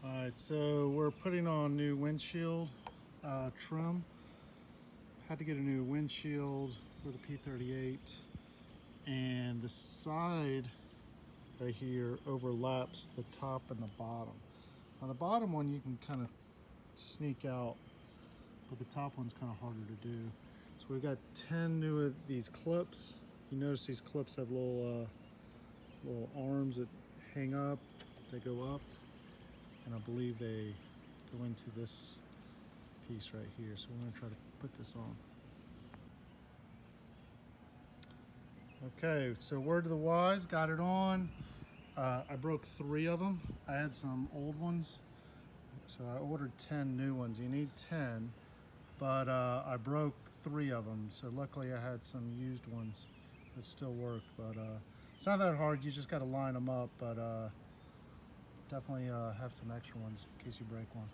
Alright, so we're putting on new windshield trim. Had to get a new windshield for the P38, and the side right here overlaps the top and the bottom. On the bottom one you can kind of sneak out, but the top one's kind of harder to do. So we've got 10 new of these clips. You notice these clips have little arms that hang up, they go up, and I believe they go into this piece right here. So we're going to try to put this on. Okay, so word to the wise, got it on. I broke 3 of them. I had some old ones, so I ordered 10 new ones. You need 10, but I broke 3 of them. So luckily I had some used ones that still work, but it's not that hard. You just got to line them up, but definitely have some extra ones in case you break one.